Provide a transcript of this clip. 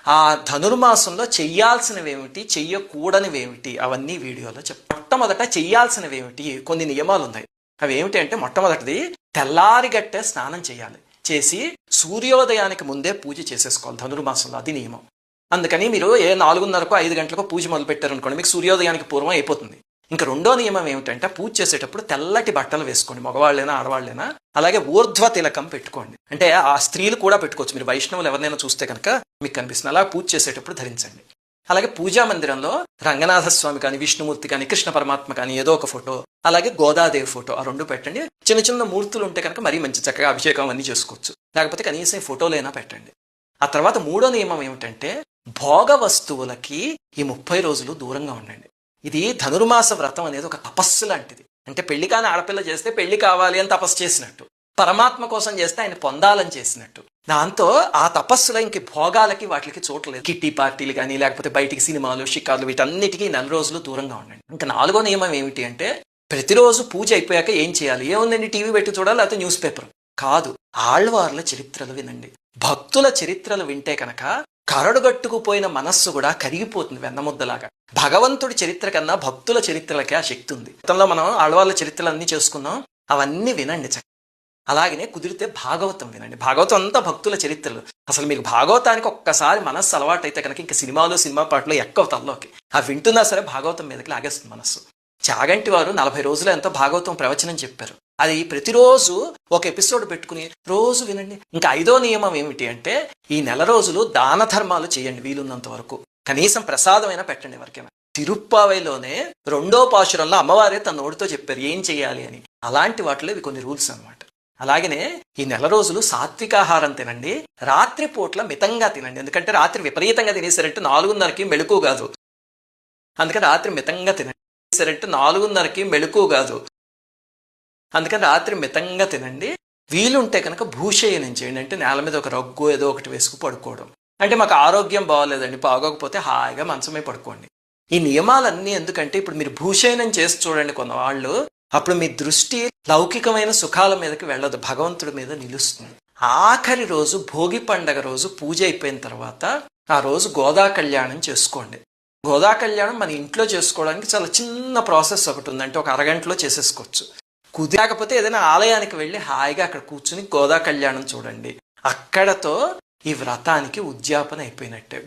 ఆ ధనుర్మాసంలో చెయ్యాల్సినవేమిటి, చెయ్యకూడనివేమిటి అవన్నీ వీడియోలో మొట్టమొదట చెయ్యాల్సినవేమిటి కొన్ని నియమాలు ఉన్నాయి. అవి ఏమిటి అంటే, మొట్టమొదటిది తెల్లారిగట్టే స్నానం చేయాలి. చేసి సూర్యోదయానికి ముందే పూజ చేసేసుకోవాలి ధనుర్మాసంలో, అది నియమం. అందుకని మీరు 4:30కో 5 గంటలకో పూజ మొదలు పెట్టారనుకోండి, మీకు సూర్యోదయానికి పూర్వం అయిపోతుంది. ఇంకా రెండో నియమం ఏమిటంటే, పూజ చేసేటప్పుడు తెల్లటి బట్టలు వేసుకోండి, మగవాళ్ళైనా ఆడవాళ్ళైనా. అలాగే ఊర్ధ్వ తిలకం పెట్టుకోండి, అంటే ఆ స్త్రీలు కూడా పెట్టుకోవచ్చు. మీరు వైష్ణవులు ఎవరినైనా చూస్తే కనుక మీకు కనిపిస్తుంది. అలా పూజ చేసేటప్పుడు ధరించండి. అలాగే పూజా మందిరంలో రంగనాథ స్వామి కానీ, విష్ణుమూర్తి కానీ, కృష్ణ పరమాత్మ కానీ ఏదో ఒక ఫోటో, అలాగే గోదాదేవి ఫోటో, ఆ 2 పెట్టండి. చిన్న చిన్న మూర్తులు ఉంటే కనుక మరీ మంచి, చక్కగా అభిషేకం అన్నీ చేసుకోవచ్చు. లేకపోతే కనీసం ఫోటోలైనా పెట్టండి. ఆ తర్వాత మూడో నియమం ఏమిటంటే, భోగ వస్తువులకి ఈ 30 రోజులు దూరంగా ఉండండి. ఇది ధనుర్మాస వ్రతం అనేది ఒక తపస్సు లాంటిది. అంటే పెళ్లి కాని ఆడపిల్ల చేస్తే పెళ్లి కావాలి అని తపస్సు చేసినట్టు, పరమాత్మ కోసం చేస్తే ఆయన పొందాలని చేసినట్టు. దాంతో ఆ తపస్సులో ఇంక భోగాలకి వాటికి చోట్లేదు. కిట్టి పార్టీలు కానీ, లేకపోతే బయటికి సినిమాలు, షికార్లు, వీటన్నిటికీ 4 రోజులు దూరంగా ఉండండి. ఇంకా 4వ నియమం ఏమిటి అంటే, ప్రతిరోజు పూజ అయిపోయాక ఏం చేయాలి? ఏముందండి, టీవీ పెట్టి చూడాలి, లేకపోతే న్యూస్ పేపర్ కాదు, ఆళ్వార్ల చరిత్రలు వినండి. భక్తుల చరిత్రలు వింటే కనుక కరడుగట్టుకుపోయిన మనస్సు కూడా కరిగిపోతుంది వెన్నముద్దలాగా. భగవంతుడి చరిత్ర కన్నా భక్తుల చరిత్రలకే ఆ శక్తి ఉంది. గతంలో మనం ఆళ్వార్ల చరిత్రలన్నీ చేసుకున్నాం, అవన్నీ వినండి. అలాగనే కుదిరితే భాగవతం వినండి. భాగవతం అంతా భక్తుల చరిత్రలు. అసలు మీకు భాగవతానికి ఒక్కసారి మనస్సు అలవాటు అయితే కనుక ఇంకా సినిమాలు, సినిమా పాటలు ఎక్కవ తల్లోకి. అవి వింటున్నా సరే భాగవతం మీదకి లాగేస్తుంది మనస్సు. చాగంటి వారు 40 రోజులు ఎంతో భాగవతం ప్రవచనం చెప్పారు. అది ప్రతిరోజు ఒక ఎపిసోడ్ పెట్టుకుని రోజు వినండి. ఇంకా 5వ నియమం ఏమిటి అంటే, ఈ నెల రోజులు దాన ధర్మాలు చేయండి వీలున్నంత వరకు. కనీసం ప్రసాదమైనా పెట్టండి ఎవరికైనా. తిరుప్పావైలోనే 2వ పాశురంలో అమ్మవారే తన నోటితో చెప్పారు ఏం చేయాలి అని. అలాంటి వాటిలో ఇవి కొన్ని రూల్స్ అనమాట. అలాగనే ఈ నెల రోజులు సాత్వికాహారం తినండి. రాత్రి పూట్ల మితంగా తినండి. ఎందుకంటే రాత్రి విపరీతంగా తినేసారంటే 4:30కి మెళుకు కాదు. అందుకని రాత్రి మితంగా తినండి. 4:30కి మెళుకు కాదు. అందుకని రాత్రి మితంగా తినండి. వీలుంటే కనుక భూషయనం చేయండి, అంటే నేల మీద ఒక రగ్గు ఏదో ఒకటి వేసుకు పడుకోవడం. అంటే మాకు ఆరోగ్యం బాగోలేదండి, బాగోకపోతే హాయిగా మంచమే పడుకోండి. ఈ నియమాలన్నీ ఎందుకంటే, ఇప్పుడు మీరు భూషయనం చేసి చూడండి కొన్నవాళ్ళు, అప్పుడు మీ దృష్టి లౌకికమైన సుఖాల మీదకి వెళ్ళదు, భగవంతుడి మీద నిలుస్తుంది. ఆఖరి రోజు భోగి పండగ రోజు పూజ అయిపోయిన తర్వాత ఆ రోజు గోదా కళ్యాణం చేసుకోండి. గోదా కళ్యాణం మన ఇంట్లో చేసుకోవడానికి చాలా చిన్న ప్రాసెస్ ఒకటి ఉంది, అంటే ఒక అరగంటలో చేసేసుకోవచ్చు. కుదిరకపోతే ఏదైనా ఆలయానికి వెళ్ళి హాయిగా అక్కడ కూర్చుని గోదా కళ్యాణం చూడండి. అక్కడతో ఈ వ్రతానికి ఉద్యాపన అయిపోయినట్టే.